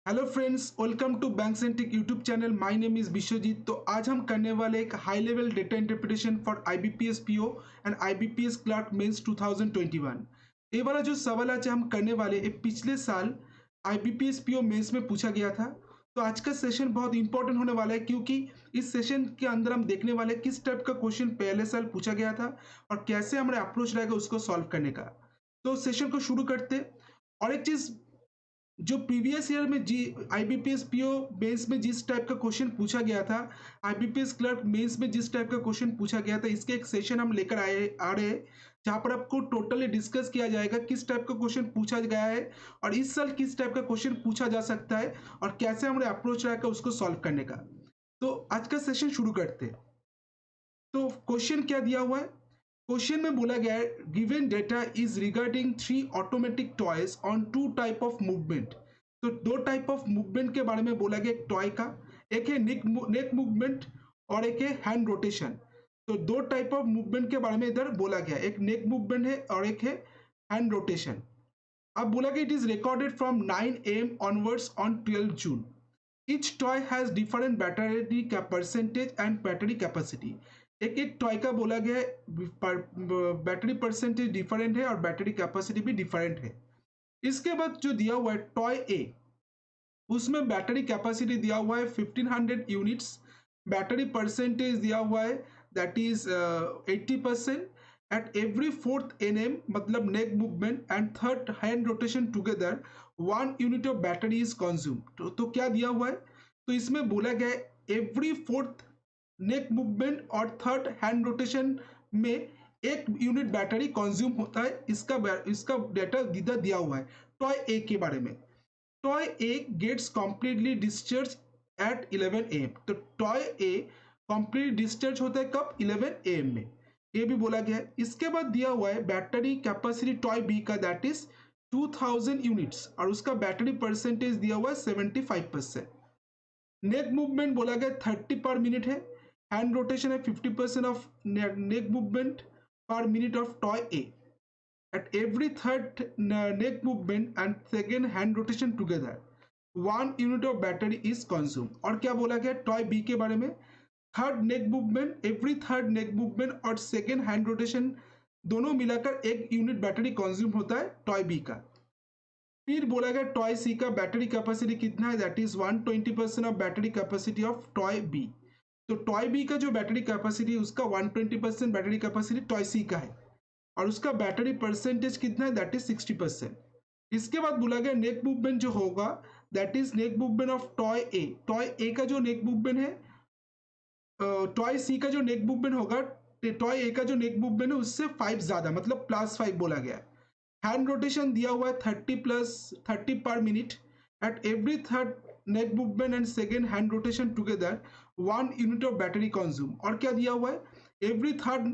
Hello friends, welcome to banks and tech YouTube channel. My name is Vishwajit. तो आज हम करने वाले एक high level data interpretation for IBPS PO and IBPS clerk mains 2021। ये वाला जो सवाल आज हम करने वाले ये पिछले साल आईबीपीएस पीओ मेंस में पूछा गया था। तो आज का सेशन बहुत इंपॉर्टेंट होने वाला है क्योंकि इस सेशन के अंदर हम देखने वाले किस टाइप का क्वेश्चन पहले साल पूछा गया था और कैसे हमारा अप्रोच रहेगा उसको सॉल्व करने का। तो सेशन को शुरू करते। और एक चीज, जो प्रीवियस ईयर में जी आईबीपीएस पीओ मेंस में जिस टाइप का क्वेश्चन पूछा गया था, आईबीपीएस क्लर्क मेंस में जिस टाइप का क्वेश्चन पूछा गया था, इसके एक सेशन हम लेकर आ रहे हैं जहां पर आपको टोटली डिस्कस किया जाएगा किस टाइप का क्वेश्चन पूछा गया है और इस साल किस टाइप का क्वेश्चन पूछा जा सकता है और कैसे हमारे अप्रोच रहेगा उसको सॉल्व करने का। तो आज का सेशन शुरू करते हैं। तो क्वेश्चन क्या दिया हुआ है? क्वेश्चन में बोला गया है given data is regarding 3 automatic toys on 2 type of movement. तो दो टाइप ऑफ मूवमेंट के बारे में बोला गया, एक टॉय का, एक है नेक मूवमेंट और एक है हैंड रोटेशन। तो दो टाइप ऑफ मूवमेंट के बारे में इधर बोला गया, एक नेक मूवमेंट है और एक है हैंड रोटेशन। अब बोला गया it is recorded from 9 AM onwards on 12 June. Each toy has different battery percentage and battery capacity। एक एक टॉय का बोला गया है बैटरी परसेंटेज डिफरेंट है और बैटरी कैपेसिटी भी डिफरेंट है। इसके बाद जो दिया हुआ है टॉय ए, उसमें बैटरी कैपेसिटी दिया हुआ है 1500 यूनिट्स, बैटरी परसेंटेज दिया हुआ है that is 80%। At every fourth NM मतलब neck movement and third hand rotation together 1 unit of battery is consume. तो क्या दिया हुआ है? तो इसमें बोला गया है एवरी फोर्थ नेक मूवमेंट और थर्ड हैंड रोटेशन में 1 यूनिट बैटरी कंज्यूम होता है। इसका डेटा दिया हुआ है टॉय ए के बारे में। Toy A gets completely discharge at 11 AM। तो टॉय ए कंप्लीट डिस्चार्ज होता है कब? 11 AM में। ये भी बोला गया है। इसके बाद दिया हुआ है बैटरी कैपेसिटी टॉय बी का दैट इज 2000 यूनिट्स और उसका बैटरी परसेंटेज दिया हुआ है 75%। नेक मूवमेंट बोला गया 30 पर मिनट है, हैंड रोटेशन है 50% of neck movement per minute of toy A. At every third neck movement and second hand rotation together 1 unit of battery is consumed। और क्या बोला गया टॉय बी के बारे में? Third neck movement, every third neck movement और second hand rotation दोनों मिलाकर 1 यूनिट बैटरी कंज्यूम होता है टॉय बी का। फिर बोला गया टॉय सी का बैटरी कैपेसिटी कितना है that is 120% of battery capacity of toy B. तो टॉय बी का जो बैटरी कैपेसिटी है उसका 120% बैटरी कैपेसिटी टॉय सी का है और उसका बैटरी परसेंटेज कितना है दैट इज 60%। इसके बाद बोला गया नेक मूवमेंट जो होगा that is neck movement of toy A. Toy A का जो नेक मूवमेंट है, टॉय सी का जो नेक मूवमेंट होगा, टॉय ए का जो नेक मूवमेंट है उससे 5 ज्यादा मतलब +5 बोला गया। हैंड रोटेशन दिया हुआ है 30 per minute eight every third neck movement and second hand rotation together 1 unit of battery consume. और क्या दिया हुआ है? Every third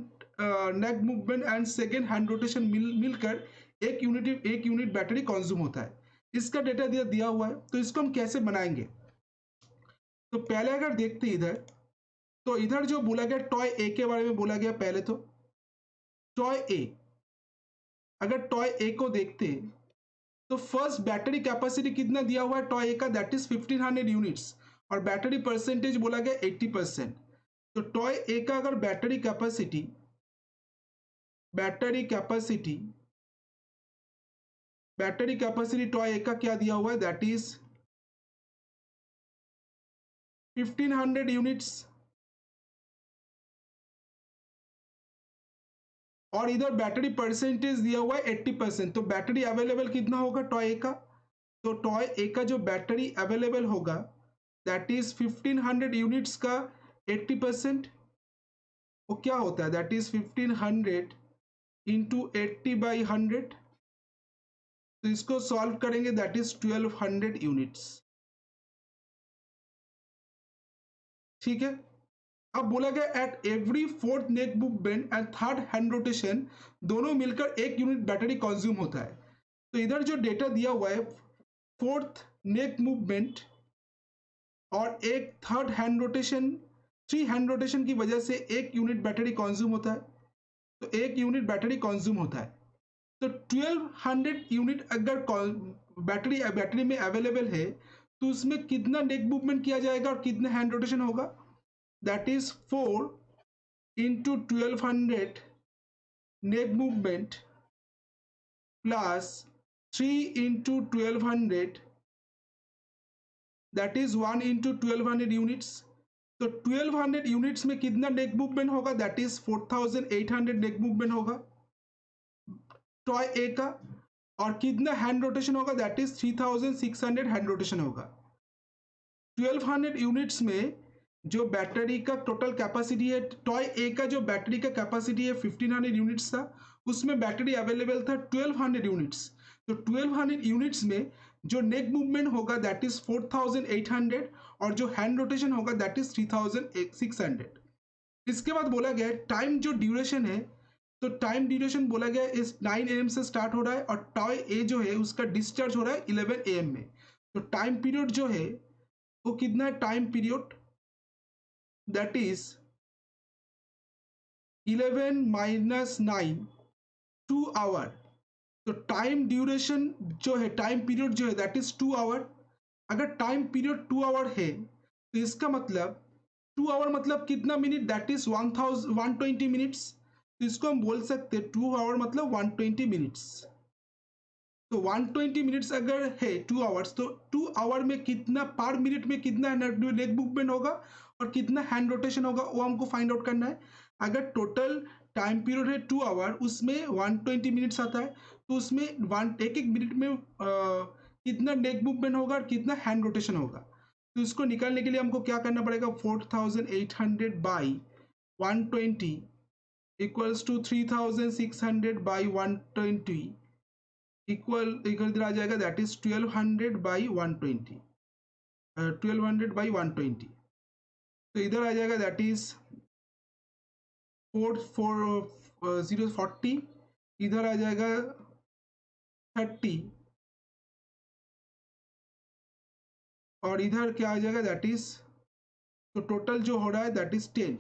neck movement and second hand rotation मिलकर 1 यूनिट बैटरी कंज्यूम होता है। इसका डेटा दिया हुआ है। तो इसको हम कैसे बनाएंगे? तो पहले अगर देखते इधर, तो इधर जो बोला गया टॉय ए के बारे में बोला गया। पहले तो टॉय ए, अगर टॉय ए को देखते तो फर्स्ट बैटरी कैपेसिटी कितना दिया हुआ है टॉय ए का दैट इज 1500 यूनिट्स और बैटरी परसेंटेज बोला गया 80%। तो टॉय ए का अगर बैटरी कैपेसिटी टॉय ए का क्या दिया हुआ है दैट इज 1500 यूनिट्स और इधर बैटरी परसेंटेज दिया हुआ है 80%। तो बैटरी अवेलेबल कितना होगा टॉय ए का? तो टॉय ए का जो बैटरी अवेलेबल होगा दैट इज 1500 यूनिट्स का 80%। वो क्या होता है दैट इज 1500 इंटू 80/100। तो इसको सॉल्व करेंगे दैट इज 1200 यूनिट्स। ठीक है। अब बोला गया eight every fourth neck movement and third hand rotation दोनों मिलकर 1 यूनिट बैटरी कंज्यूम होता है। तो इधर जो डेटा दिया हुआ है फोर्थ नेक मूवमेंट और एक third hand rotation, 3 hand rotation की वजह से 1 यूनिट बैटरी कंज्यूम होता है। तो 1 यूनिट बैटरी कंज्यूम होता है। तो 1200 यूनिट अगर बैटरी में अवेलेबल है तो उसमें कितना नेक मूवमेंट किया जाएगा और कितना हैंड रोटेशन होगा, that is 4 into 1200 neck movement plus 3 into 1200, that is 1 into 1200 units. तो 1200 यूनिट्स में कितना नेक मूवमेंट होगा, दैट इज 4800 नेक मूवमेंट होगा टॉय ए का, और कितना हैंड रोटेशन होगा, दैट इज 3600 हैंड रोटेशन होगा। 1200 यूनिट्स में जो बैटरी का टोटल कैपेसिटी है, टॉय ए का जो बैटरी का कैपेसिटी है 1500 यूनिट्स था, उसमें बैटरी अवेलेबल था 1200 यूनिट्स। तो 1200 यूनिट्स में जो नेक मूवमेंट होगा दैट इज 4800 और जो हैंड रोटेशन होगा दैट इज 3600। इसके बाद बोला गया टाइम जो ड्यूरेशन है, तो टाइम ड्यूरेशन बोला गया इस 9 AM से स्टार्ट हो रहा है और टॉय ए जो है उसका डिस्चार्ज हो रहा है 11 AM में। तो टाइम पीरियड जो है वो कितना है, time period that is 11 minus 9, 2 hour. तो टाइम ड्यूरेशन जो है, टाइम पीरियड जो है दैट इज 2 आवर। अगर टाइम पीरियड 2 आवर है तो इसका मतलब 2 आवर मतलब कितना मिनट, दैट इज 120 मिनट्स। तो इसको हम बोल सकते हैं 2 आवर मतलब 120 मिनट्स। तो 120 मिनट्स अगर है 2 आवर्स, तो 2 आवर में कितना पर मिनट में कितना नेक मूवमेंट होगा और कितना हैंड रोटेशन होगा वो हमको फाइंड आउट करना है। अगर टोटल टाइम पीरियड है 2 आवर, उसमें 120 मिनट्स आता है, तो उसमें एक एक मिनट में कितना नेक मूवमेंट होगा और कितना हैंड रोटेशन होगा। तो इसको निकालने के लिए हमको क्या करना पड़ेगा, 4800 by 120 equals to 3600 by 120 equal इधर आ जाएगा दैट इज 1200 बाई 120, 1200 बाई 120। तो इधर आ जाएगा दैट इज 4040, इधर आ जाएगा 30 और इधर क्या आ जाएगा दैट इज, तो टोटल जो हो रहा है दैट इज 10।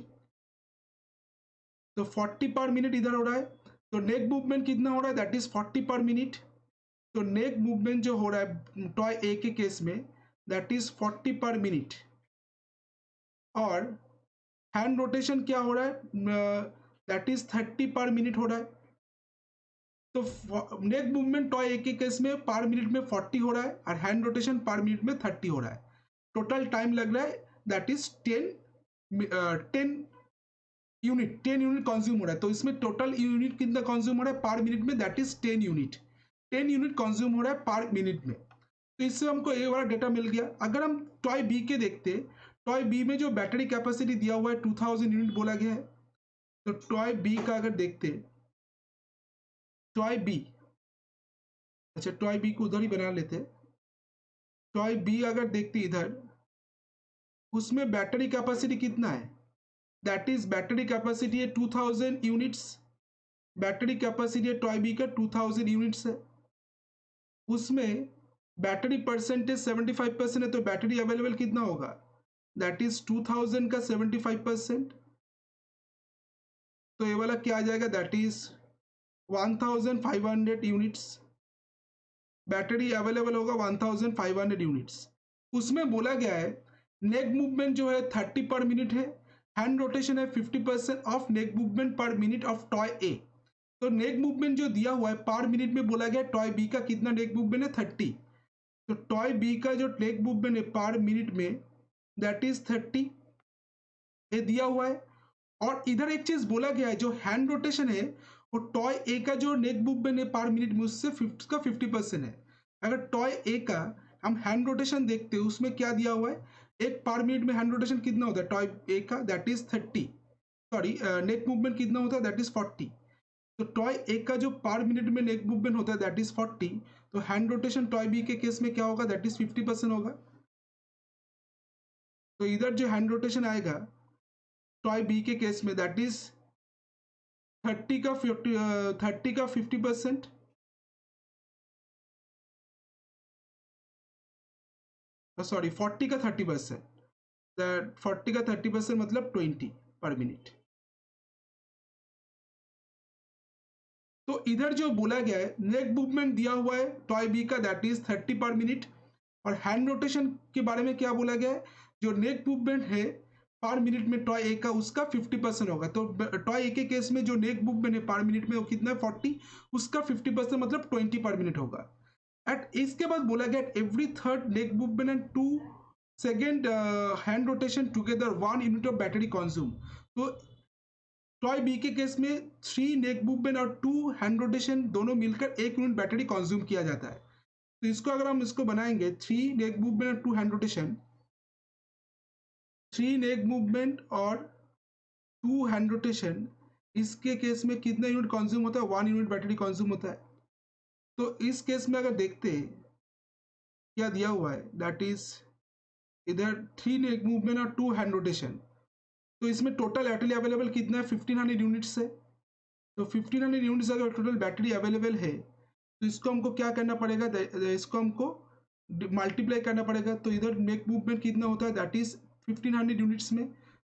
तो 40 पर मिनट इधर हो रहा है, तो नेक मूवमेंट कितना हो रहा है, दैट इज 40 पर मिनट। तो नेक मूवमेंट जो हो रहा है टॉय ए के केस में दैट इज 40 पर मिनट, और हैंड रोटेशन क्या हो रहा है, दैट इज 30 पर मिनट हो रहा है। तो नेक मूवमेंट टॉय ए के केस में पर मिनट में 40 हो रहा है और हैंड रोटेशन पर मिनट में 30 हो रहा है। टोटल टाइम लग रहा है दैट इज 10 यूनिट कंज्यूम हो रहा है। तो इसमें टोटल यूनिट कितना कंज्यूम हो रहा है पर मिनट में, दैट इज 10 यूनिट कंज्यूम हो रहा है पर मिनट में। तो इससे हमको ये वाला डेटा मिल गया। अगर हम टॉय बी के देखते, टॉय बी में जो बैटरी कैपेसिटी दिया हुआ है 2000 यूनिट बोला गया है। तो टॉय बी का अगर देखते, टॉय बी, अच्छा टॉय बी को उधर ही बना लेते। टॉय बी अगर देखते इधर, उसमें बैटरी कैपेसिटी कितना है, दैट इज बैटरी कैपेसिटी है 2000 यूनिट्स। बैटरी कैपेसिटी है टॉय बी का 2000 यूनिट्स है। उसमें बैटरी परसेंटेज 75% है, तो बैटरी अवेलेबल कितना होगा, दैट इज 2000 का 75%। तो ये वाला क्या आ जाएगा, that is 1500 units battery available होगा, 1500 यूनिट्स। उसमें बोला गया है नेक मूवमेंट जो है 30 पर मिनट है, हैंड रोटेशन है 50% of neck movement per minute of toy A. तो नेक मूवमेंट जो दिया हुआ है पर मिनट में बोला गया टॉय बी का कितना नेक मूवमेंट है 30। तो टॉय बी का जो नेक मूवमेंट है पर मिनट में दैट इज 30, ये दिया हुआ है। और इधर एक चीज बोला गया है जो हैंड रोटेशन है वो टॉय ए का जो नेक मूवमेंट है पर मिनट में उससे 50% है। अगर टॉय ए का हम हैंड रोटेशन देखते हैं उसमें क्या दिया हुआ है, एक पर मिनट में हैंड रोटेशन कितना होता है टॉय ए का, that is 30, sorry neck movement कितना होता है दैट इज 40। तो टॉय ए का जो पर मिनट में नेक मूवमेंट होता है दैट इज 40, तो हैंड रोटेशन टॉय बी के केस में क्या होगा, दैट इज 50% होगा। तो इधर जो हैंड रोटेशन आएगा टॉय बी के केस में दैट इज 30 का 50%, सॉरी 40 का 30%, दैट 40 का 30% मतलब 20 पर मिनट। तो इधर जो बोला गया है नेक मूवमेंट दिया हुआ है टॉय बी का दैट इज 30 पर मिनट, और हैंड रोटेशन के बारे में क्या बोला गया है, जो नेक मूवमेंट है पर मिनट में टॉय ए का उसका 50% होगा। तो टॉय ए के केस में जो नेक मूवमेंट है पर मिनट में वो कितना है 40, उसका 50% मतलब 20 पर मिनट होगा। एट इसके बाद बोला गया every third neck movement and 2 second hand rotation together 1 unit of battery consume. तो टॉय बी के केस में 3 नेक मूवमेंट और 2 हैंड रोटेशन दोनों मिलकर 1 यूनिट बैटरी कंज्यूम किया जाता है। तो इसको अगर हम इसको बनाएंगे 3 नेक मूवमेंट और 2 हैंड रोटेशन, 3 नेक मूवमेंट और 2 हैंड रोटेशन, इसके केस में कितना यूनिट कंज्यूम होता है, 1 यूनिट बैटरी कंज्यूम होता है। तो इस केस में अगर देखते हैं क्या दिया हुआ है, दैट इज इधर 3 नेक मूवमेंट और 2 हैंड रोटेशन, तो इसमें टोटल बैटरी अवेलेबल कितना है 1500 यूनिट्स है। तो 1500 यूनिट्स अगर टोटल बैटरी अवेलेबल है तो इसको हमको क्या करना पड़ेगा, इसको हमको मल्टीप्लाई करना पड़ेगा। तो इधर नेक मूवमेंट कितना होता है, दैट इज 1500 यूनिट्स में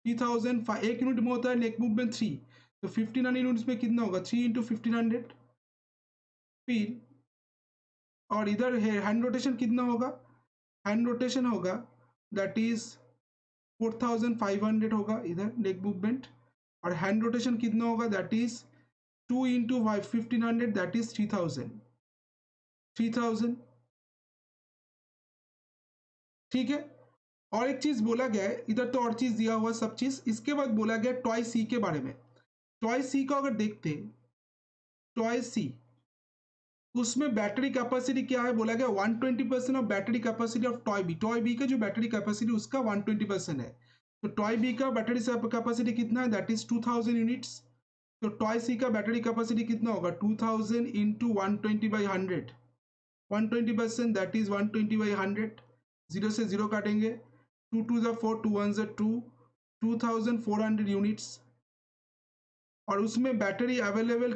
3000, 1 यूनिट में होता है नेक मूवमेंट 3, तो 1500 यूनिट्स में कितना होगा 3 इंटू 1500। फिर और इधर हैंड रोटेशन कितना होगा, हैंड रोटेशन होगा दैट इज 4500 होगा इधर नेक मूवमेंट, और हैंड रोटेशन कितना होगा that is 2 into 1500 that is 3000। ठीक है। और एक चीज बोला गया है इधर, तो और चीज दिया हुआ सब चीज। इसके बाद बोला गया टॉय सी के बारे में। टॉय सी को अगर देखते, टॉय सी उसमें बैटरी कैपेसिटी क्या है, बोला गया 120% of battery capacity of toy B. Toy B का जो बैटरी कैपेसिटी उसका 120% है। तो टॉय बी का बैटरी कैपेसिटी कितना है, दैट इज 2000 यूनिट्स। तो टॉय सी का बैटरी कैपेसिटी कितना होगा 2000 इंटू 120/100, 120% दैट इज 120/100। जीरो से जीरो काटेंगे, 2 2 ज़ा 4, 2 1 ज़ा 2, 2400 यूनिट्स। और उसमें बैटरी अवेलेबल,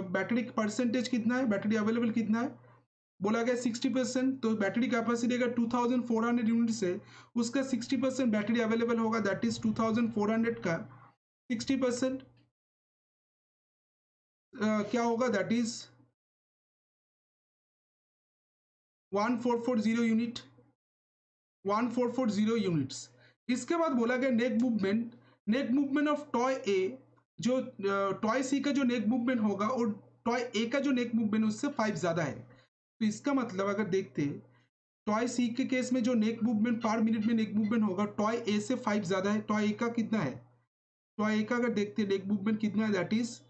बैटरी परसेंटेज कितना है, बैटरी अवेलेबल कितना है, बोला गया 60%। तो बैटरी कैपेसिटी अगर 2400 यूनिट्स है, उसका 60% बैटरी अवेलेबल होगा, दैट इज 2400 का 60% क्या होगा, दैट इज 1440 यूनिट, 1440 यूनिट्स। इसके बाद बोला गया neck movement, neck movement of toy A, जो टॉय सी का जो नेक मूवमेंट होगा और टॉय ए का जो नेक मूवमेंट उससे 5 ज़्यादा है। तो इसका मतलब अगर देखते टॉय सी के केस में जो नेक मूवमेंट पर मिनट में नेक मूवमेंट होगा टॉय ए से 5 ज़्यादा है। टॉय ए का कितना है, टॉय ए का अगर देखते नेक मूवमेंट कितना है, दैट इज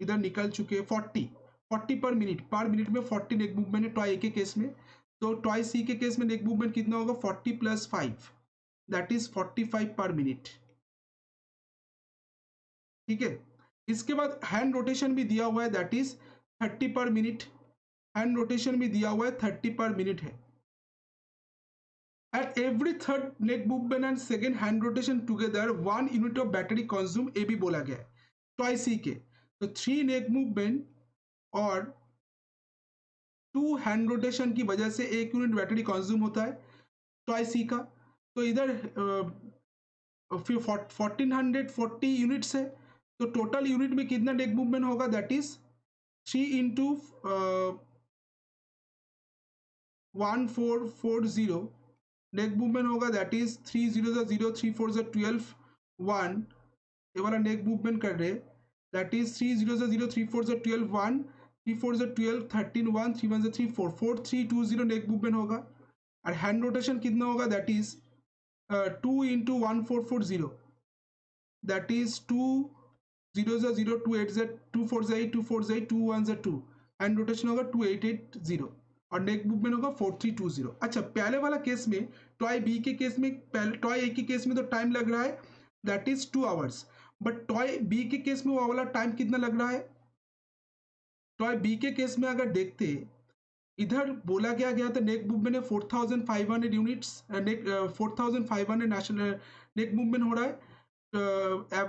इधर निकल चुके 40 पर मिनट में 40 नेक मूवमेंट है टॉय ए के केस में। तो टॉय सी के केस में नेक मूवमेंट कितना होगा 40 + 5 दैट इज 45 पर मिनट। ठीक है। इसके बाद हैंड रोटेशन भी दिया हुआ है, that is 30 per minute. Hand rotation भी दिया हुआ है 30 पर मिनट है। At every third neck movement and second hand rotation together 1 unit of battery consume, A भी बोला गया है टॉय सी के। तो 3 नेक मूवमेंट और 2 हैंड रोटेशन की वजह से 1 यूनिट बैटरी कंज्यूम होता है टॉय सी का। तो इधर 1440 यूनिट्स है, तो टोटल यूनिट में कितना नेक मूवमेंट होगा, that is 3 into 1440 neck movement होगा, दैट इज 3 0 ज़ा 0, 3 4 ज़ा 12, 1 ये वाला नेक मूवमेंट कर रहे, दैट इज 3 0 ज़ा 0, 3 4 ज़ा 12, 1 3 4 ज़ा 12, 13 1 3 1 ज़ा 3 4, 4 3 2 0 नेक मूवमेंट होगा। और हैंड रोटेशन कितना होगा, that is 2 into 1440 that is 2 0 ज़ा 0, 2 8 ज़ा 2 4 ज़ा 8, 2 4 ज़ा 8, 2 1 ज़ा 2, हैंड रोटेशन होगा 2880 और नेक मूवमेंट होगा 4320। अच्छा, पहले वाला केस में टॉय बी के केस में, टॉय ए के केस में तो टाइम लग रहा है that is 2 hours, but toy B के केस में वो वाला टाइम कितना लग रहा है, टॉय बी के केस में अगर देखते इधर बोला गया था नेक मूवमेंट है 4500 यूनिट्स, नेक 4500 नेशनल नेक मूवमेंट हो रहा है,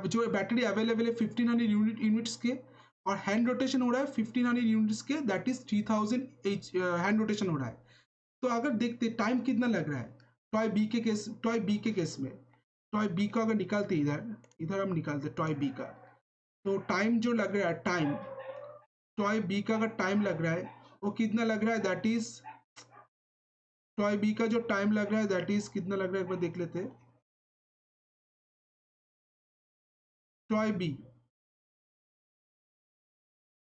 जो बैटरी अवेलेबल है 1500 यूनिट्स के, और हैंड रोटेशन हो रहा है 1500 यूनिट्स के, दैट इज 3000 हैंड रोटेशन हो रहा है। तो अगर देखते टाइम कितना लग रहा है टॉय बी के केस, टॉय बी के केस में, टॉय बी का अगर निकालते इधर इधर हम निकालते टॉय बी का, तो टाइम जो लग रहा है, टाइम टॉय बी का अगर टाइम लग रहा है वो कितना लग रहा है, दैट इज टॉय बी का जो टाइम लग रहा है दैट इज कितना लग रहा है एक बार देख लेते हैं। Toy B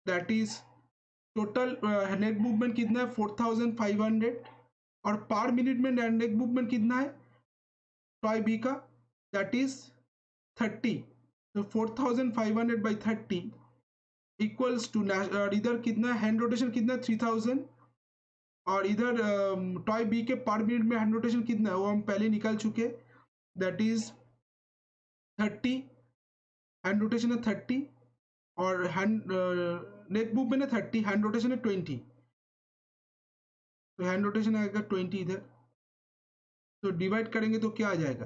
that is total neck movement कितना है 4500 और पर मिनट में नेक मूवमेंट कितना है टॉय बी का दैट इज 30। तो 4500 बाई 30 इक्वल्स टू इधर कितना हैंड रोटेशन कितना 3000 और इधर टॉय बी के पर मिनट में हैंड रोटेशन कितना है वो हम पहले निकाल चुके दैट इज 30। हैंड रोटेशन है 30 और हैंड नेक मूवमेंट है 30, हैंड रोटेशन है 20। तो हैंड रोटेशन आएगा 20 इधर, तो डिवाइड करेंगे तो क्या आ जाएगा,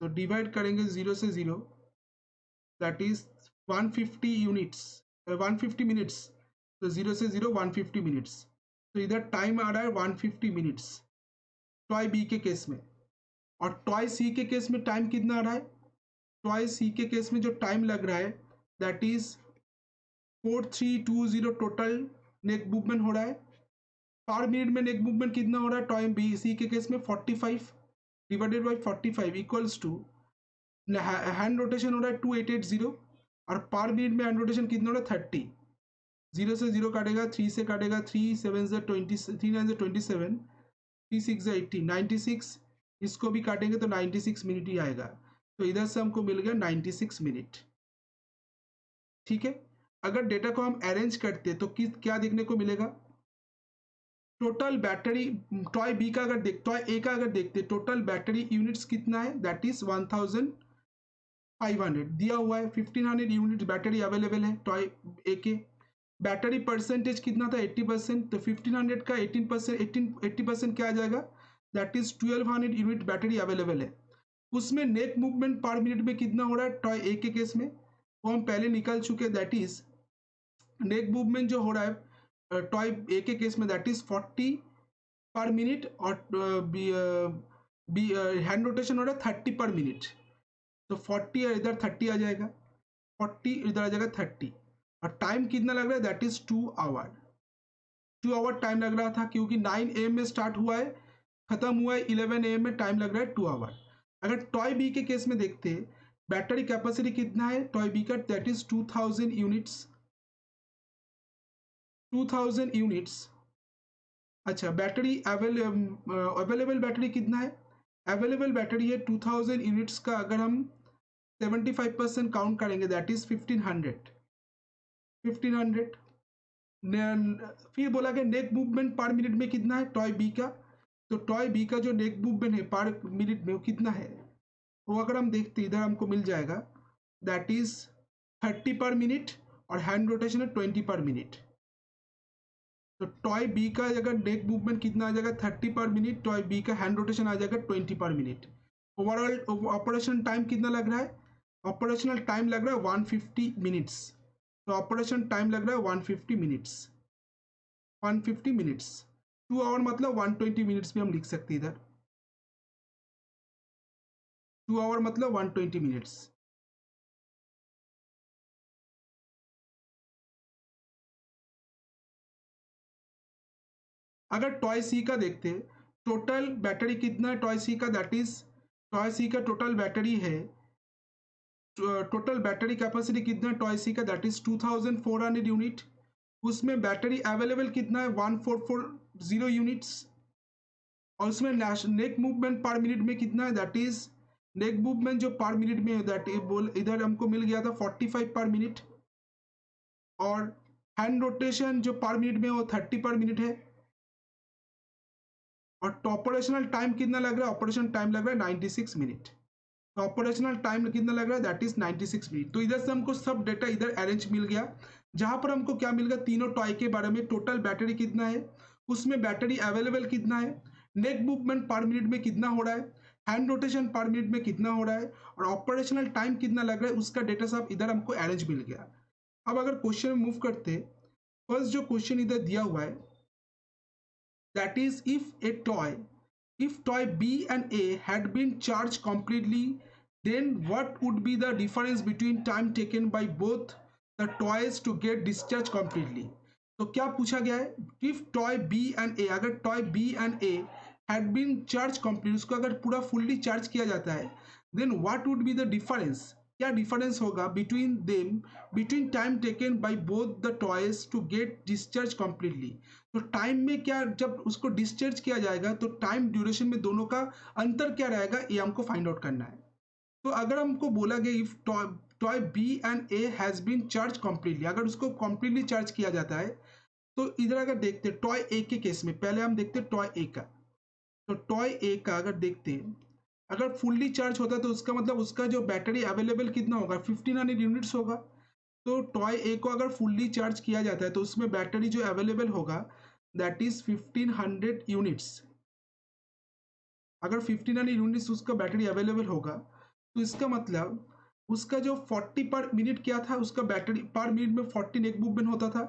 तो डिवाइड करेंगे 0 से 0 दैट इज 150 यूनिट्स 150 मिनट्स। तो 0 से 0 150 मिनट्स। तो इधर टाइम आ रहा है 150 मिनट्स टॉय बी के केस में। और टॉय सी के केस में टाइम कितना आ रहा है, टॉय सी के केस में जो टाइम लग रहा है that is 4320 total neck movement हो रहा है। पर मिनट में नेक मूवमेंट कितना हो रहा है टॉय बी सी के केस में 45 divided by 45 equals to hand rotation हो रहा है 2880 और पर मिनट में हैंड रोटेशन कितना हो रहा है 30। 0 से 0 काटेगा, 3 से काटेगा, 3 7 से 20, 3 9 से 27, 3 6 से 80, 96। इसको भी काटेंगे तो 96 मिनट ही आएगा। तो इधर से हमको मिल गया 96 मिनट। ठीक है, अगर डेटा को हम अरेंज करते तो किस क्या देखने को मिलेगा, टोटल बैटरी टॉय बी का अगर देख टॉय ए का अगर देखते टोटल बैटरी यूनिट्स कितना है दैट इज 1500 दिया हुआ है। 1500 यूनिट बैटरी अवेलेबल है टॉय ए के। बैटरी परसेंटेज कितना था 80%, तो 1500 का 18% 80% क्या आ जाएगा that is 1200 unit battery available है। उसमें नेक मूवमेंट पर मिनट में कितना हो रहा है टॉय ए के केस में वो हम पहले निकाल चुके दैट इज नेक मूवमेंट जो हो रहा है टॉय ए के केस में दैट इज 40 पर मिनट और हैंड रोटेशन हो रहा है 30 पर मिनट। तो 40 इधर 30 आ जाएगा, 40 इधर आ जाएगा 30 और टाइम कितना लग रहा है that is 2 our. 2 hour time लग रहा था क्योंकि 9 AM में स्टार्ट हुआ है, खत्म हुआ है 11 AM में, टाइम लग रहा है 2 आवर। अगर टॉय बी के केस में देखते बैटरी कैपेसिटी कितना है टॉय बी का दैट इज 2000 यूनिट्स 2000 यूनिट्स। अच्छा बैटरी अवेलेबल बैटरी कितना है, अवेलेबल बैटरी है 2000 यूनिट्स का। अगर हम 75% काउंट करेंगे दैट इज 1500। फिर बोला कि नेक मूवमेंट पर मिनट में कितना है टॉय बी का, तो टॉय बी का जो नेक मूवमेंट है पर मिनट में वो कितना है वो अगर हम देखते इधर हमको मिल जाएगा दैट इज 30 पर मिनट और हैंड रोटेशन है 20 पर मिनट। तो टॉय बी का अगर नेक मूवमेंट कितना आ जाएगा 30 पर मिनट, टॉय बी का हैंड रोटेशन आ जाएगा 20 पर मिनट। ओवरऑल ऑपरेशन टाइम कितना लग रहा है, ऑपरेशनल टाइम लग रहा है 150 मिनट्स। तो ऑपरेशन टाइम लग रहा है 150 मिनट्स 150 मिनट्स। 2 आवर मतलब 120 मिनट्स भी हम लिख सकते हैं इधर, 2 आवर मतलब 120 मिनट्स। अगर टॉय सी का देखते टोटल बैटरी कितना है टॉय सी का दैट इज टॉय सी का टोटल बैटरी है, टोटल बैटरी कैपेसिटी कितना है टॉय सी का दैट इज 2400 यूनिट। उसमें बैटरी अवेलेबल कितना है 1440 यूनिट्स और उसमें नेक मूवमेंट पर मिनट में कितना है दैट इज नेक मूवमेंट जो पर मिनट में है दैट बोल इधर हमको मिल गया था 45 पर मिनट और हैंड रोटेशन जो पर मिनट में वो 30 पर मिनट है। और ऑपरेशनल टाइम कितना लग रहा है, ऑपरेशन टाइम लग रहा है 96 मिनट। तो ऑपरेशनल टाइम कितना लग रहा है दैट इज 96 मिनट। तो इधर से हमको सब डेटा इधर अरेंज मिल गया जहां पर हमको क्या मिल गया तीनों टॉय के बारे में, टोटल बैटरी कितना है, उसमें बैटरी अवेलेबल कितना है, नेक मूवमेंट पर मिनट में कितना हो रहा है, हैंड रोटेशन पर मिनट में कितना हो रहा है और ऑपरेशनल टाइम कितना लग रहा है, उसका डेटा सब इधर हमको अरेंज मिल गया। अब अगर क्वेश्चन में मूव करते, फर्स्ट जो क्वेश्चन इधर दिया हुआ है that is if toy B and A had been charged completely, then what would be the difference between time taken by both the toys to get discharged completely? तो क्या पूछा गया है, if toy B and A, अगर toy B and A had been charge complete, उसको अगर पूरा fully charge किया जाता है, then what would be the difference, क्या डिफरेंस होगा between them, between time taken by both the toys to get discharge completely. तो टाइम में क्या, जब उसको डिस्चार्ज किया जाएगा तो टाइम ड्यूरेशन में दोनों का अंतर क्या रहेगा, ये हमको फाइंड आउट करना है। तो अगर हमको बोला गया if toy B and A has been charge completely, अगर उसको कंप्लीटली चार्ज किया जाता है, तो इधर अगर देखते हैं टॉय ए के केस में, पहले हम देखते हैं टॉय ए का। तो टॉय ए का अगर देखते हैं, अगर फुल्ली चार्ज होता है तो उसका मतलब उसका जो बैटरी अवेलेबल कितना होगा, 1500 यूनिट्स होगा। तो टॉय ए को अगर फुल्ली चार्ज किया जाता है तो उसमें बैटरी जो अवेलेबल होगा दैट इज 1500 यूनिट्स। अगर 1500 यूनिट्स उसका बैटरी अवेलेबल होगा तो इसका मतलब उसका जो 40 पर मिनट क्या था, उसका बैटरी पर मिनट में 40 नेक मूवमेंट होता था।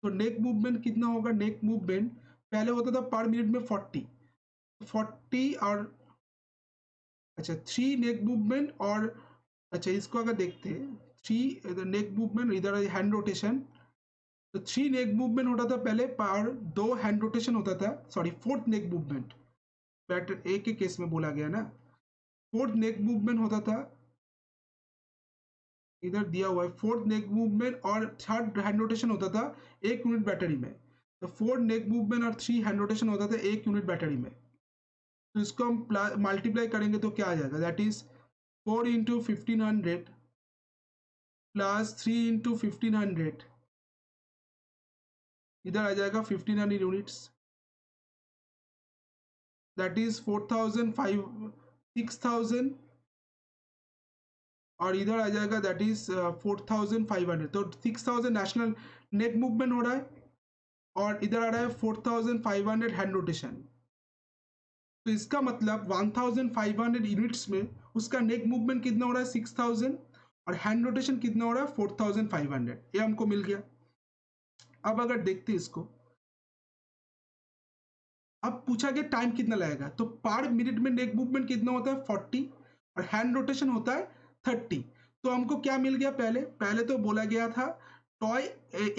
तो नेक मूवमेंट कितना होगा, नेक मूवमेंट पहले होता था पर मिनट में 40 और अच्छा 3 नेक मूवमेंट, और अच्छा इसको अगर देखते हैं 3 नेक मूवमेंट, इधर हैंड रोटेशन, तो 3 नेक मूवमेंट होता था पहले, पर 2 हैंड रोटेशन होता था, सॉरी 4th नेक मूवमेंट, बैटर ए के केस में बोला गया ना, 4th नेक मूवमेंट होता था, इधर दिया हुआ है 4th नेक मूवमेंट, और 3rd हैंड रोटेशन होता था 1 यूनिट बैटरी में। तो 4 नेक मूवमेंट और 3 हैंड रोटेशन होता था 1 यूनिट बैटरी में। तो इसको हम मल्टीप्लाई करेंगे तो क्या आ जाएगा, that is 4 into 1500 plus 3 into 1500, इधर आ जाएगा 1500 यूनिट्स, दैट इज 6000, और इधर आ जाएगा दैट इज 4500। तो 6000 नेशनल नेट मूवमेंट हो रहा है, और इधर आ रहा है 4500 हैंड रोटेशन। तो इसका मतलब 1500 यूनिट्स में उसका नेक मूवमेंट कितना हो रहा है 6000, और हैंड रोटेशन कितना हो रहा है 4500, ये हमको मिल गया। अब अगर देखते हैं इसको, अब पूछा गया टाइम कितना लगेगा, तो पर मिनट में नेक मूवमेंट कितना होता है 40, और हैंड रोटेशन होता है 30। तो हमको क्या मिल गया, पहले पहले तो बोला गया था टॉय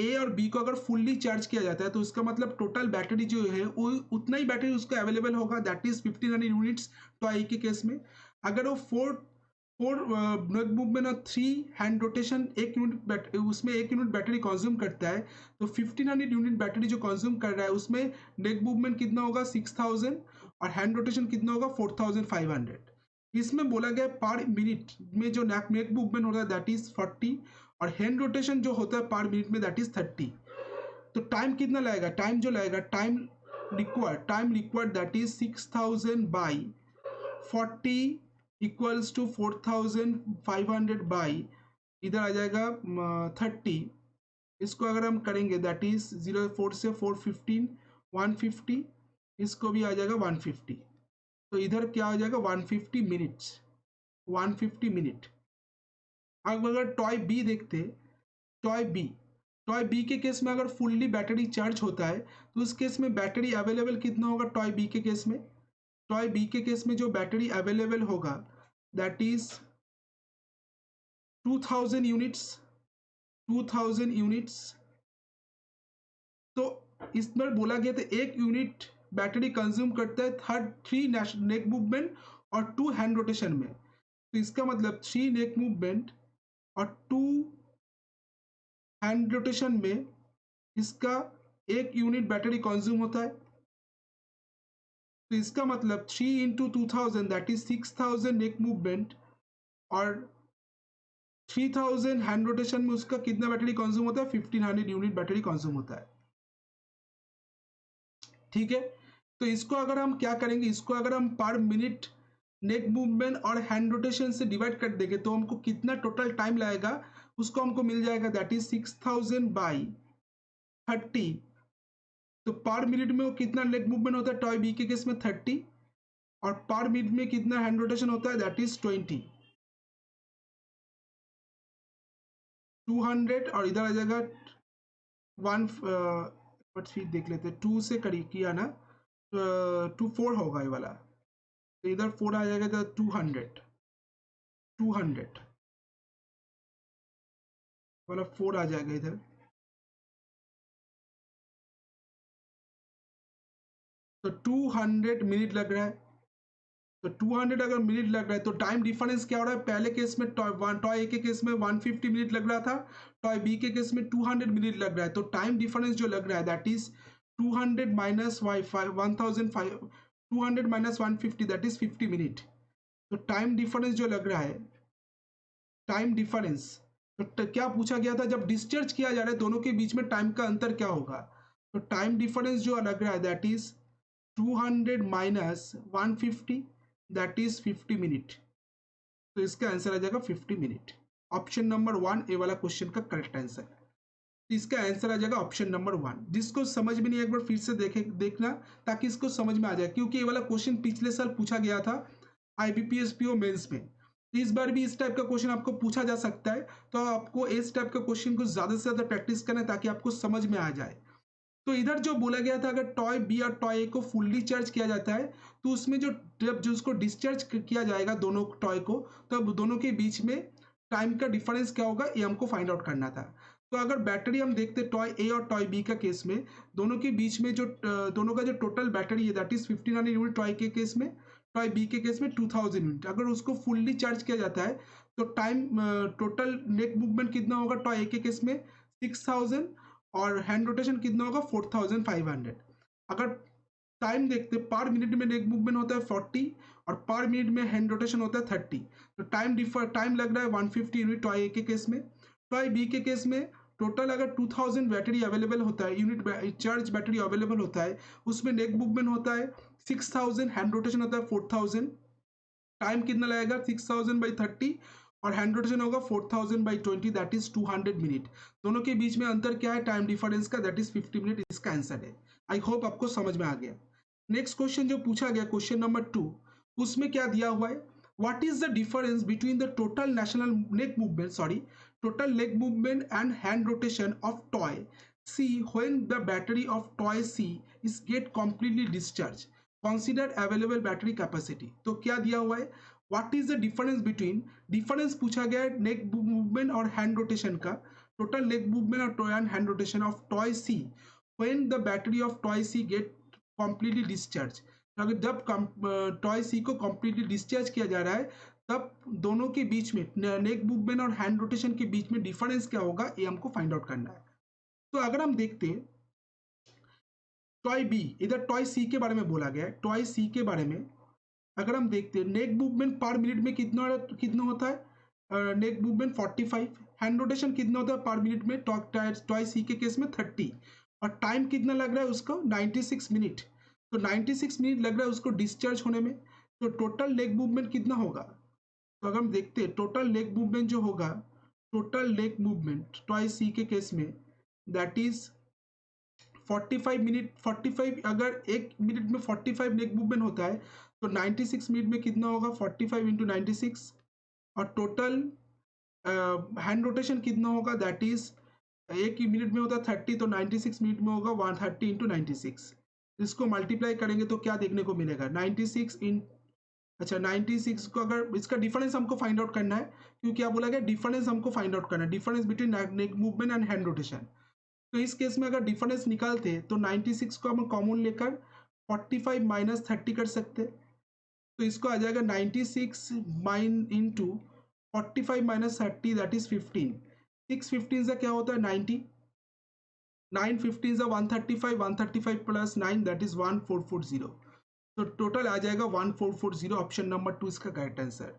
ए और बी को अगर फुल्ली चार्ज किया जाता है तो उसका मतलब टोटल बैटरी जो है वो उतना ही बैटरी उसको अवेलेबल होगा, that is 1500 units toy A के केस में। अगर वो फोर नेक मूवमेंट और 3 हैंड रोटेशन 1 यूनिट उसमें 1 यूनिट बैटरी कंज्यूम करता है, तो 1500 यूनिट बैटरी जो कंज्यूम कर रहा है उसमें नेक मूवमेंट कितना होगा 6000, और हैंड रोटेशन कितना होगा 4500। इसमें बोला गया पर मिनट में जो नेक मूवमेंट होता है दैट इज 40, और हैंड रोटेशन जो होता है पर मिनट में दैट इज 30। तो टाइम कितना लगेगा, टाइम जो लगेगा, time required that is 6000 by 40 equals to 4500 by, इधर आ जाएगा 30। इसको अगर हम करेंगे दैट इज 0 से 415 150, इसको भी आ जाएगा 150। तो इधर क्या हो जाएगा 150 मिनट्स, 150 मिनट। अब अगर टॉय बी देखते, टॉय बी टॉय बी के केस में अगर फुल्ली बैटरी चार्ज होता है तो उस केस में बैटरी अवेलेबल कितना होगा, टॉय बी के केस में, टॉय बी के केस में जो बैटरी अवेलेबल होगा दैट इज 2000 यूनिट्स, 2000 यूनिट्स। तो इस पर बोला गया था 1 यूनिट बैटरी कंज्यूम करता है 3 नेक मूवमेंट और 2 हैंड रोटेशन में। तो इसका मतलब 3 नेक मूवमेंट और 2 हैंड रोटेशन में इसका 1 यूनिट बैटरी कंज्यूम होता है। तो इसका मतलब 3 into 2000 that is 6000 neck movement, और 3000 हैंड रोटेशन में उसका कितना बैटरी कंज्यूम होता है 1500 यूनिट बैटरी कंज्यूम होता है। ठीक है, तो इसको अगर हम क्या करेंगे, इसको अगर हम पर मिनट नेक मूवमेंट और हैंड रोटेशन से डिवाइड कर देंगे तो हमको कितना टोटल टाइम लगेगा उसको हमको मिल जाएगा, दैट इज 6000 बाई 30। तो पर मिनट में वो कितना नेक मूवमेंट होता है टॉय बी के केस में 30, और पर मिनट में कितना हैंड रोटेशन होता है दैट इज 200, और इधर आ जाएगा 1, बट फिर देख लेते हैं 2 से करी किया ना, 4 होगा ये वाला, तो इधर 4 आ जाएगा तो 200 वाला 4 आ जाएगा इधर, तो 200 मिनट लग रहा है। तो 200 अगर मिनट लग रहा है तो टाइम डिफरेंस क्या हो रहा है, पहले केस में टॉय ए के केस में 150 मिनट लग रहा था, टॉय बी के केस में 200 मिनट लग रहा है। तो टाइम डिफरेंस जो लग रहा है that is 200 minus 1005, 200 minus 150 that is 50 minute. तो टाइम डिफरेंस जो लग रहा है, टाइम डिफरेंस, तो क्या पूछा गया था, जब डिस्चार्ज किया जा रहा है दोनों के बीच में टाइम का अंतर क्या होगा। तो टाइम डिफरेंस जो लग रहा है that is 200 minus 150 that is 50 minute. तो इसका आंसर आ जाएगा 50 मिनट। ऑप्शन नंबर 1 ए वाला क्वेश्चन का करेक्ट आंसर है। इसका आंसर आ जाएगा ऑप्शन नंबर 1। जिसको समझ में नहीं एक बार फिर से देखना ताकि इसको समझ में आ जाए, क्योंकि ये वाला क्वेश्चन पिछले साल पूछा गया था IBPS PO मेंस में। इस बार भी इस टाइप का क्वेश्चन आपको पूछा जा सकता है, तो आपको इस टाइप का क्वेश्चन को ज्यादा से ज्यादा प्रैक्टिस करना है ताकि आपको समझ में आ जाए। तो इधर जो बोला गया था अगर टॉय बी और टॉय ए को फुल्ली चार्ज किया जाता है तो उसमें जो उसको डिस्चार्ज किया जाएगा दोनों टॉय को, तब दोनों के बीच में टाइम का डिफरेंस क्या होगा ये हमको फाइंड आउट करना था। तो अगर बैटरी हम देखते टॉय ए और टॉय बी का केस में, दोनों के बीच में जो दोनों का जो टोटल बैटरी है दैट इज 1500 यूनिट टॉय के केस में, टॉय बी के केस में 2000 यूनिट। अगर उसको फुल्ली चार्ज किया जाता है तो टाइम टोटल नेक मूवमेंट कितना होगा टॉय ए के केस में 6000 और हैंड रोटेशन कितना होगा 4500। अगर टाइम देखते पर मिनट में नेक मूवमेंट होता है 40 और पर मिनट में हैंड रोटेशन होता है 30। तो टाइम लग रहा है 150 यूनिट टॉय ए के केस में। टॉय बी के केस में टोटल अगर 2000 बैटरी अवेलेबल होता है, यूनिट चार्ज बैटरी अवेलेबल होता है, उसमें नेक मूवमेंट होता है 6000, हैंड रोटेशन होता है 4000। टाइम कितना लगेगा 6000/30 और हैंड रोटेशन होगा 4000/20 दैट इज 200 मिनट। दोनों के बीच में अंतर क्या है टाइम डिफरेंस का, दैट इज 50 मिनट। इसका आंसर है। आई होप आपको समझ में आ गया। नेक्स्ट क्वेश्चन जो पूछा गया क्वेश्चन नंबर 2, उसमें क्या दिया हुआ है, what is the difference between the total total leg movement and hand rotation of toy C when the battery of toy C is get completely discharge, consider available battery capacity. तो क्या दिया हुआ है, what is the difference between, difference पूछा गया है neck movement और hand rotation का, टोटल लेग मूवमेंट और toy and hand rotation of toy C when the battery of toy C gate completely discharge. अगर जब टॉय सी को completely discharge किया जा रहा है तब दोनों के बीच में नेक मूवमेंट और हैंड रोटेशन के बीच में डिफरेंस क्या होगा ये हमको फाइंड आउट करना है। तो अगर हम देखते हैं टॉय बी, इधर टॉय सी के बारे में बोला गया है, टॉय सी के बारे में अगर हम देखते हैं नेक मूवमेंट पर मिनट में कितना होता है, नेक मूवमेंट 45, हैंड रोटेशन कितना होता है पर मिनट में टॉय सी के केस में 30, और टाइम कितना लग रहा है उसको 96 मिनट। तो 96 मिनट लग रहा है उसको डिस्चार्ज होने में। तो टोटल लेग मूवमेंट कितना होगा, तो अगर हम देखते हैं टोटल लेग मूवमेंट जो होगा, टोटल लेग मूवमेंट टॉय सी के केस में दैट इज 45 मिनट, 45 अगर एक मिनट में 45 नेक मूवमेंट होता है तो 96 मिनट में कितना होगा 45 इंटू 96, और टोटल हैंड रोटेशन कितना होगा दैट इज एक ही मिनट में होता है 30, तो 96 मिनट में होगा 130 इंटू 96। इसको मल्टीप्लाई करेंगे तो क्या देखने को मिलेगा 96 इन, अच्छा 96 को अगर इसका डिफरेंस हमको फाइंड आउट करना है, क्योंकि क्या बोला गया डिफरेंस हमको फाइंड आउट करना है, difference between neck movement and hand rotation. तो इस केस में अगर डिफरेंस निकालते तो 96 को हम कॉमन लेकर 45 माइनस 30 कर सकते, तो इसको आ जाएगा 96 mine into 45 minus 30 that is 15, 6 15 से क्या होता है 90, 9 15 से 135, 135 प्लस 9 दैट इज 1440। तो टोटल आ जाएगा 1440, ऑप्शन नंबर 2 इसका करेक्ट आंसर।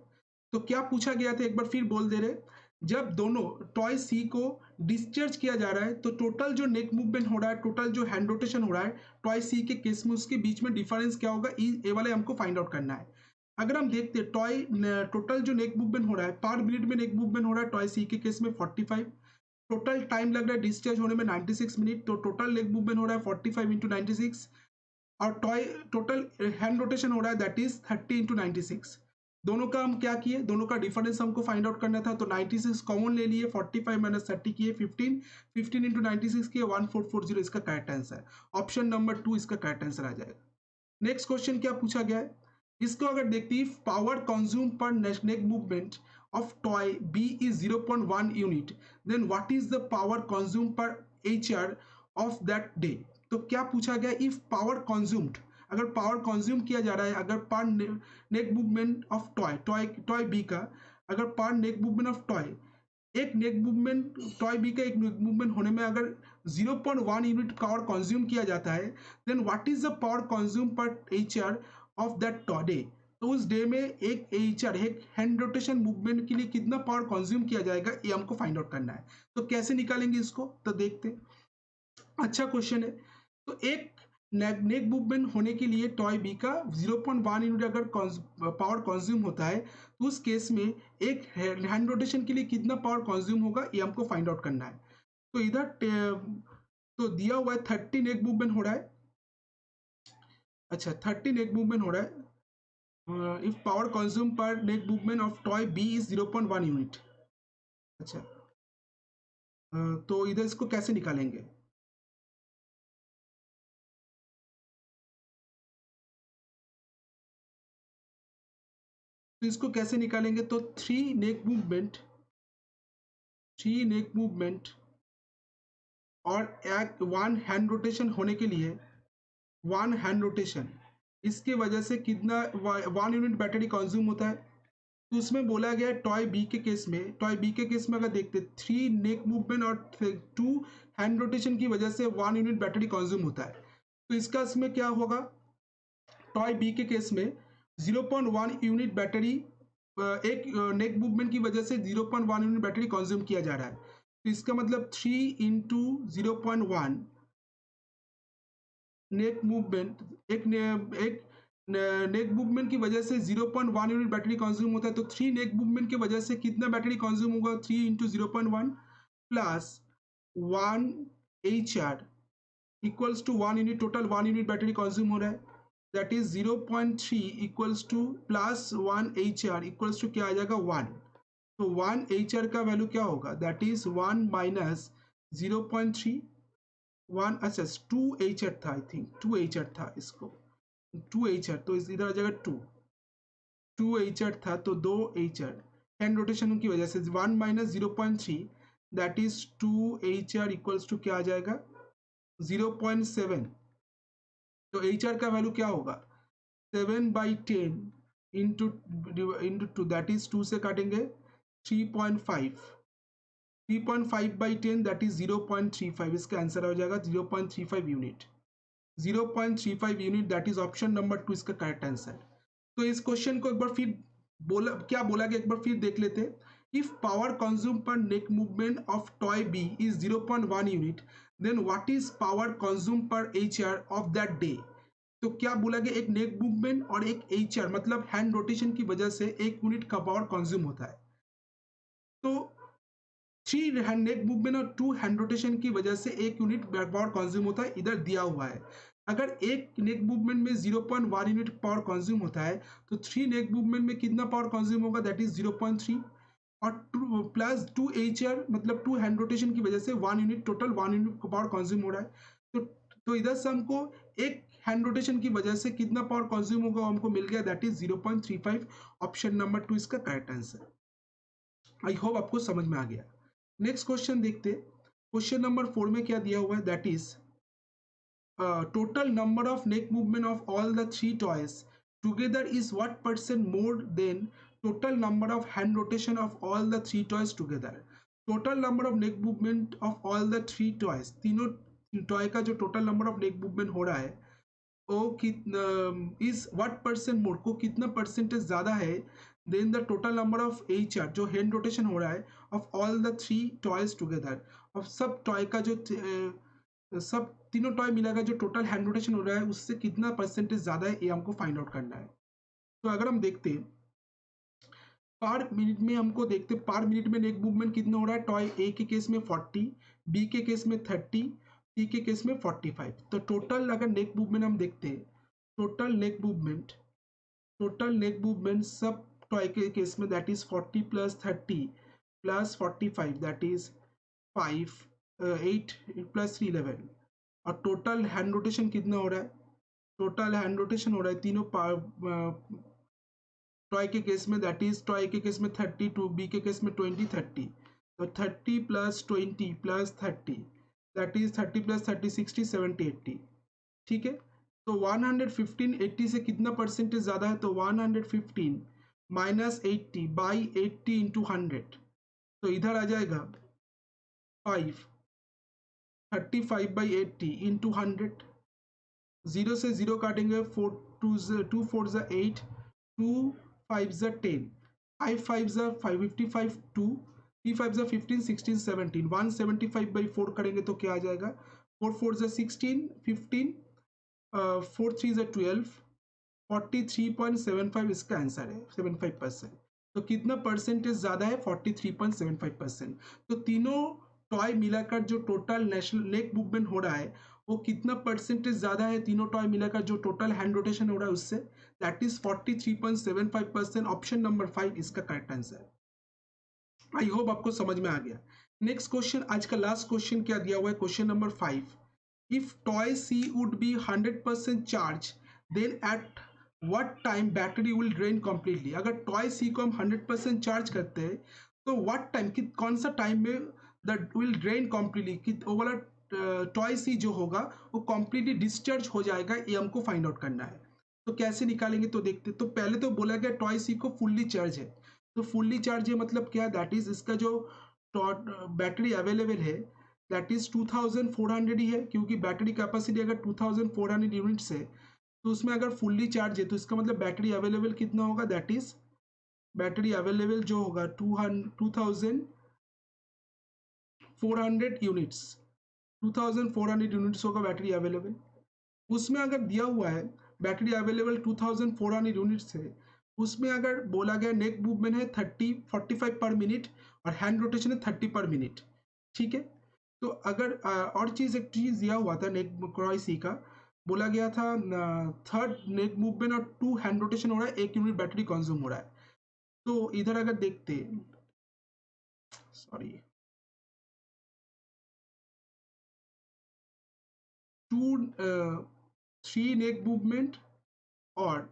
तो क्या पूछा गया था एक बार फिर बोल दे रहे, जब दोनों टॉय सी को डिस्चार्ज किया जा रहा है तो टोटल जो नेक मूवमेंट हो रहा है, टोटल जो हैंड रोटेशन हो रहा है टॉय सी के केस में, उसके बीच में डिफरेंस क्या होगा ये वाले हमको फाइंड आउट करना है। अगर हम देखते हैं टॉय टोटल जो नेक मूवमेंट हो रहा है पर मिनट में नेक मूवमेंट हो रहा है टॉय सी के केस में 45, टोटल टाइम लग रहा है डिस्चार्ज होने में 96 मिनट, तो टोटल नेक मूवमेंट हो रहा है 45 इंटू 96, और टॉय टोटल हैंड रोटेशन हो रहा है दैट इज 30 इंटू 96। दोनों का हम क्या किए, दोनों का डिफरेंस हमको फाइंड आउट करना था, तो 96 कॉमन ले लिए, 45 माइनस 30 किए 15, 15 इंटू 96 किए 1440, इसका करेक्ट आंसर। ऑप्शन नंबर 2 इसका करेक्ट आंसर आ जाएगा। नेक्स्ट क्वेश्चन क्या पूछा गया है, इसको अगर देखते हैं power consume per neck movement of toy B is 0.1 unit, then what is the power consume per HR of that day. तो क्या पूछा गया, इफ पावर कंज्यूम्ड, अगर पावर कंज्यूम किया जा रहा है, अगर per neck movement of toy toy toy B का, अगर per neck movement of toy, एक नेक मूवमेंट टॉय बी का एक नेक मूवमेंट होने में अगर 0.1 यूनिट पावर कंज्यूम किया जाता है, then what is the power consume per HR of that day. तो उस डे में एक एचआर, एक हैंड रोटेशन मूवमेंट के लिए कितना पावर कंज्यूम किया जाएगा, ये हमको फाइंड आउट करना है। तो कैसे निकालेंगे इसको, तो देखते हैं। अच्छा क्वेश्चन है। तो एक नेक मूवमेंट होने के लिए टॉय बी का 0.1 यूनिट अगर पावर कंज्यूम होता है, तो उस केस में एक हैंड रोटेशन के लिए कितना पावर कंज्यूम होगा, ये हमको फाइंड आउट करना है। तो इधर तो दिया हुआ है 30 नेक मूवमेंट हो रहा है। अच्छा, 30 नेक मूवमेंट हो रहा है। If power consume per neck movement of toy B is 0.1 unit. अच्छा, तो इधर इसको कैसे निकालेंगे। तो इसको कैसे निकालेंगे, तो थ्री नेक मूवमेंट और एक वन हैंड रोटेशन होने के लिए, वन हैंड रोटेशन, इसके वजह से कितना 1 यूनिट बैटरी कंज्यूम होता है। तो उसमें बोला गया टॉय बी के केस में, अगर देखते 3 नेक मूवमेंट और 2 हैंड रोटेशन की वजह से 1 यूनिट बैटरी कंज्यूम होता है। तो इसका इसमें क्या होगा, टॉय बी के केस में 0.1 यूनिट बैटरी, एक नेक मूवमेंट की वजह से 0.1 यूनिट बैटरी कंज्यूम किया जा रहा है। तो इसका मतलब 3 इंटू 0.1 नेक मूवमेंट, एक नेक मूवमेंट की वजह से 0.1 यूनिट बैटरी कंज्यूम होता है। तो 3 नेक मूवमेंट की वजह से कितना बैटरी कंज्यूम होगा, 3 into 0.1 plus 1 H R equals to 1 unit, total 1 unit battery consume हो रहा है। That is 0.3 equals to plus 1 H R equals to क्या आ जाएगा 1। तो 1 एच आर का वैल्यू क्या होगा, दैट इज 1 माइनस 0.3, 1, अच्छा 2 एच आर था, आई थिंक 2 एच आर था, इसको 2 एच आर, तो इधर आ जाएगा 2 एच आर था, तो 2 एच आर हैंड रोटेशन की वजह से 1 minus 0.3, that is 2 H R equals to क्या आ जाएगा 0.7। तो एच आर का वैल्यू क्या होगा, 7/10 इंटू टू, दैट इज 2 से काटेंगे 3.5, 3.5/10 दैट इज 0.35, इसका आंसर हो जाएगा 0.35 unit, 0.35 unit, that is option number 2 इसका करेक्ट आंसर। तो इस क्वेश्चन को एक बार फिर क्या बोला गया, एक बार फिर देख लेते हैं। If power consume per neck movement of toy B is 0.1 unit, then what is power consume per H R of that day. तो क्या बोला गया, एक नेक मूवमेंट और एक एच आर मतलब हैंड रोटेशन की वजह से 1 यूनिट का पावर कंज्यूम होता है। तो 3 नेक मूवमेंट और 2 हैंड रोटेशन की वजह से 1 यूनिट पावर कंज्यूम होता है, इधर दिया हुआ है। अगर एक नेक मूवमेंट में 0.1 यूनिट पावर कंज्यूम होता है, तो 3 नेक मूवमेंट में कितना पावर कंज्यूम होगा, दैट इज 0.3, और प्लस 2 एच आर मतलब 2 हैंड रोटेशन की वजह से 1 unit, total 1 unit power consume हो रहा है। तो इधर से हमको एक हैंड रोटेशन की वजह से कितना पावर कंज्यूम होगा हमको मिल गया, दैट इज 0.35, ऑप्शन नंबर 2 इसका करेक्ट आंसर। आई होप आपको समझ में आ गया। नेक्स्ट क्वेश्चन देखते, क्वेश्चन नंबर 4 में क्या दिया हुआ है, that is total number of neck movement of all the 3 toys together is what percent more than total number of hand rotation of all the 3 toys together. Total number of neck movement of all the 3 toys, तीनों toy का जो total number of neck movement हो रहा है वो कितना is what percent more, को कितना परसेंटेज ज्यादा है then the total number of H R जो हैंड रोटेशन हो रहा है of all the 3 toys together, of सब टॉय का जो सब तीनों टॉय मिलाकर जो टोटल हैंड रोटेशन हो रहा है उससे कितना परसेंटेज ज्यादा है, ये हमको फाइंड आउट करना है। तो अगर हम देखते हैं पर मिनट में, हमको देखते पर मिनट में नेक मूवमेंट कितना हो रहा है, टॉय ए के केस में 40, बी के केस में 30, सी के केस में 45। तो टोटल अगर नेक मूवमेंट हम देखते हैं, टोटल नेक मूवमेंट सब टॉय के केस में that is 40 plus 30 plus 45 that is 5, 8 plus 3 11, और टोटल हैंड रोटेशन कितना हो रहा है, टोटल हैंड रोटेशन हो रहा है तीनों टॉय के केस में, दैट इज टॉय के केस में 32, बी के केस में 20 30, तो 30 plus 20 plus 30 that is 30 plus 30 60 70 80, ठीक है। तो 115 80 से कितना परसेंटेज ज़्यादा है, तो 115 माइनस 80 बाई 80 इंटू 100, तो इधर आ जाएगा 5, 35 बाई 80 इंटू 100, जीरो से जीरो काटेंगे, 4 2 5 ज़ा 10, 5 5 ज़ा 55 2, 3 5 ज़ा 15 16 17, 175 बाई 4 करेंगे तो क्या आ जाएगा, 4 4 ज़ा 16 15, 4 3 ज़ा 12, 43.75 इसका आंसर है, 75%। तो कितना परसेंटेज ज़्यादा है, 43.75%। तो तीनों टॉय मिलाकर जो टोटल नेशनल नेक मूवमेंट हो रहा है वो कितना परसेंटेज ज़्यादा है, तीनों टॉय मिलाकर जो टोटल हैंड रोटेशन हो रहा है उससे, दैट इज 43.75%। ऑप्शन नंबर 5 इसका करेक्ट आंसर है। आई होप आपको समझ में आ गया। नेक्स्ट क्वेश्चन, आज का लास्ट क्वेश्चन क्या दिया हुआ है, question number 5, if toy C would be 100% charge then at what time battery will drain completely. अगर टॉय सी को हम 100% चार्ज करते हैं तो व्हाट टाइम, कि कौन सा टाइम में द विल ड्रेन कंप्लीटली, कि वो वाला टॉय सी जो होगा वो कंप्लीटली डिस्चार्ज हो जाएगा, ये हमको फाइंड आउट करना है। तो कैसे निकालेंगे, तो देखते। तो पहले तो बोला गया टॉय सी को फुल्ली चार्ज है, तो फुल्ली चार्ज है मतलब क्या, दैट इज इसका जो बैटरी अवेलेबल है दैट इज 2400 ही है, क्योंकि बैटरी कैपेसिटी अगर 2400 यूनिट्स है तो उसमें अगर फुल्ली चार्ज है तो इसका मतलब बैटरी अवेलेबल कितना होगा, दैट इज बैटरी अवेलेबल जो होगा 2400 यूनिट्स, 2400 यूनिट्स होगा बैटरी अवेलेबल। उसमें अगर दिया हुआ है बैटरी अवेलेबल 2400 यूनिट्स है, उसमें अगर बोला गया नेक मूवमेंट है 45 पर मिनट और हैंड रोटेशन है 30 पर मिनट, ठीक है। तो अगर और चीज़, एक चीज़ दिया हुआ था नेक क्रॉयसी का, बोला गया था थर्ड नेक मूवमेंट और 2 हैंड रोटेशन हो रहा है, 1 यूनिट बैटरी कंज्यूम हो रहा है। तो इधर अगर देखते, सॉरी, 3 नेक मूवमेंट और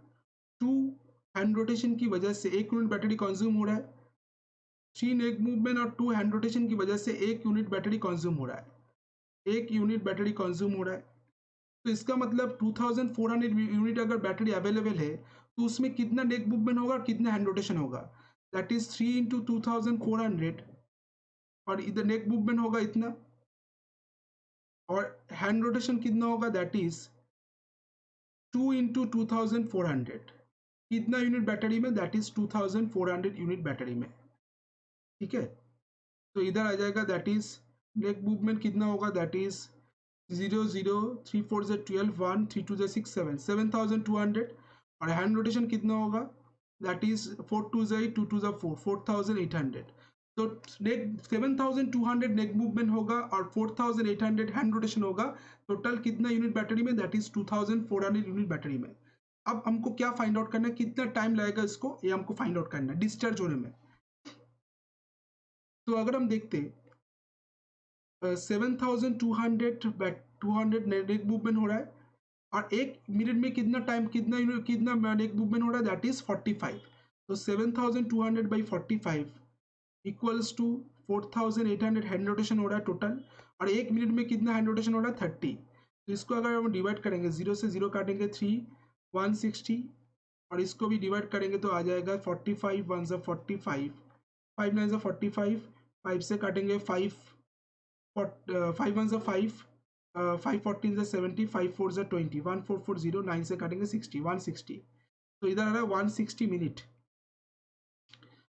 2 हैंड रोटेशन की वजह से 1 यूनिट बैटरी कंज्यूम हो रहा है, 3 नेक मूवमेंट और 2 हैंड रोटेशन की वजह से 1 यूनिट बैटरी कंज्यूम हो रहा है, 1 यूनिट बैटरी कंज्यूम हो रहा है। तो इसका मतलब 2400 यूनिट अगर बैटरी अवेलेबल है तो उसमें कितना नेक मूवमेंट होगा और कितना हैंड रोटेशन होगा, दैट इज 3 इंटू 2400, और इधर नेक मूवमेंट होगा इतना और हैंड रोटेशन कितना होगा, दैट इज 2 इंटू 2400, कितना यूनिट बैटरी में, दैट इज 2400 यूनिट बैटरी में, ठीक है। तो इधर आ जाएगा दैट इज नेक मूवमेंट कितना होगा, दैट इज 0 0 3 4 से 12 1 3 2 से 6 7 7200, और हैंड रोटेशन कितना होगा, दैट इज 4 2 से 2 2 से 4 4800। तो नेक 7200 नेक मूवमेंट होगा और 4800 हैंड रोटेशन होगा, टोटल कितना यूनिट बैटरी में, दैट इज 2400 यूनिट बैटरी में। अब हमको क्या फाइंड आउट करना है, कितना टाइम लगेगा इसको, ये हमको फाइंड आउट करना है डिस्चार्ज होने में। तो अगर हम देखते 7200 नेक मूवमेंट हो रहा है और 1 मिनट में कितना टाइम, कितना नेक मूवमेंट हो रहा है, दैट इज 45। तो 7200 by 45 equals to 4800 hand rotation हो रहा है टोटल, और 1 मिनट में कितना हैंड रोटेशन हो रहा है, 30। तो इसको अगर हम डिवाइड करेंगे, 0 से 0 काटेंगे 3 160, और इसको भी डिवाइड करेंगे तो आ जाएगा 45 1 से 45, 5 9 से 45, 5 से काटेंगे 5 5 1 से 5, 5 14 से 70, 5 4 से 20, 1440, 9 से काटेंगे 60, 160। तो इधर आ रहा है 160 मिनट।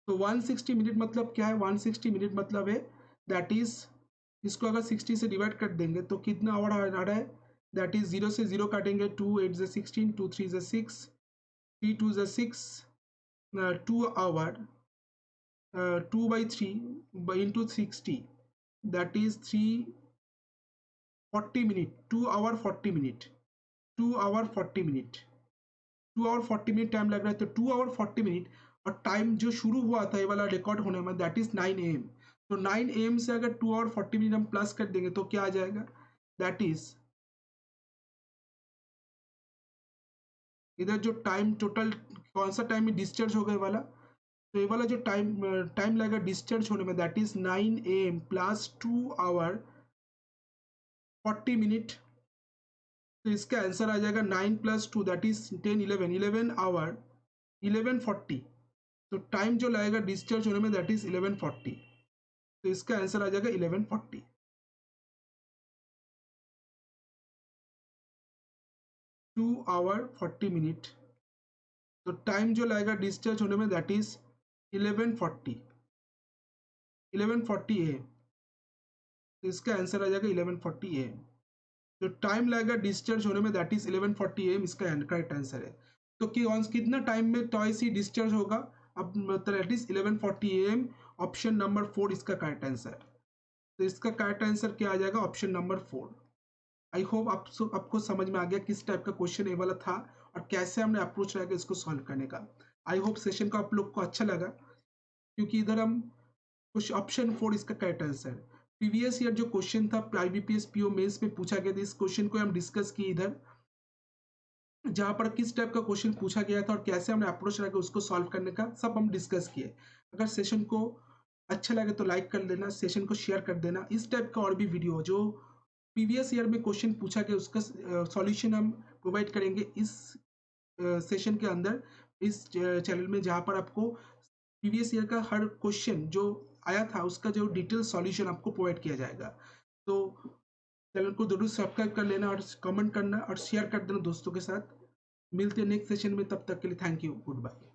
तो 160 मिनट मतलब क्या है, 160 मिनट मतलब है दैट इज, इसको अगर 60 से डिवाइड कर देंगे तो कितना आवर आ रहा है, दैट इज 0 से 0 काटेंगे 2 8 से 16, 2 3 से 6, 3 2 से 6, 2 our, 2 by 3 into 60, that is 340 minute, 2 hour 40 minute, 2 hour 40 minute, 2 hour 40 minute टाइम लग रहा है। तो 2 आवर 40 मिनट, और टाइम जो शुरू हुआ था ये वाला रिकॉर्ड होने में, दैट इज 9 AM। तो 9 AM से अगर 2 आवर 40 मिनट हम प्लस कर देंगे तो क्या आ जाएगा, दैट इज इधर जो टाइम टोटल कौन सा टाइम में डिस्चार्ज हो गए वाला, तो ये वाला जो टाइम लगेगा डिस्चार्ज होने में, that is 9 AM plus 2 hour 40 minute तो इसका आंसर आ जाएगा 9 + 2 दैट इज 10 11 11 आवर 11:40। तो टाइम जो लगेगा डिस्चार्ज होने में दैट इज 11:40। तो इसका आंसर आ जाएगा 11:40। 2 आवर 40 मिनट। तो टाइम जो लगेगा डिस्चार्ज होने में दैट इज 11:40 11:40 ए। तो इसका आंसर आ जाएगा 11:40 ए। जो टाइम लगेगा डिस्चार्ज होने में दैट इज 11:40 AM इसका करेक्ट आंसर है। तो कितना टाइम में टॉयस ही डिस्चार्ज होगा, अब that is 11:40 AM। Option number 4 इसका करेक्ट आंसर। तो इसका करेक्ट आंसर क्या आ जाएगा, ऑप्शन नंबर 4। आई होप आपको समझ में आ गया किस टाइप का क्वेश्चन ये वाला था और कैसे हमने अप्रोच रहेगा इसको सॉल्व करने का। आई होप सेशन का आप लोग को अच्छा लगा, क्योंकि इधर हम कुछ ऑप्शन 4 इसका करेक्ट आंसर। प्रीवियस ईयर जो क्वेश्चन था IBPS PO मेंस में पूछा गया था, इस क्वेश्चन को हम डिस्कस किए इधर, जहाँ पर किस टाइप का क्वेश्चन पूछा गया था और कैसे हमने अप्रोच रखा उसको सॉल्व करने का सब हम डिस्कस किए। अगर सेशन को अच्छा लगे तो लाइक कर देना, सेशन को शेयर कर देना। इस टाइप का और भी वीडियो जो प्रीवियस ईयर में क्वेश्चन पूछा गया उसका सॉल्यूशन हम प्रोवाइड करेंगे इस सेशन के अंदर, इस चैनल में, जहाँ पर आपको प्रीवियस ईयर का हर क्वेश्चन जो आया था उसका जो डिटेल सॉल्यूशन आपको प्रोवाइड किया जाएगा। तो चैनल को जरूर सब्सक्राइब कर लेना और कमेंट करना और शेयर कर देना दोस्तों के साथ। मिलते हैं नेक्स्ट सेशन में, तब तक के लिए थैंक यू, गुड बाय।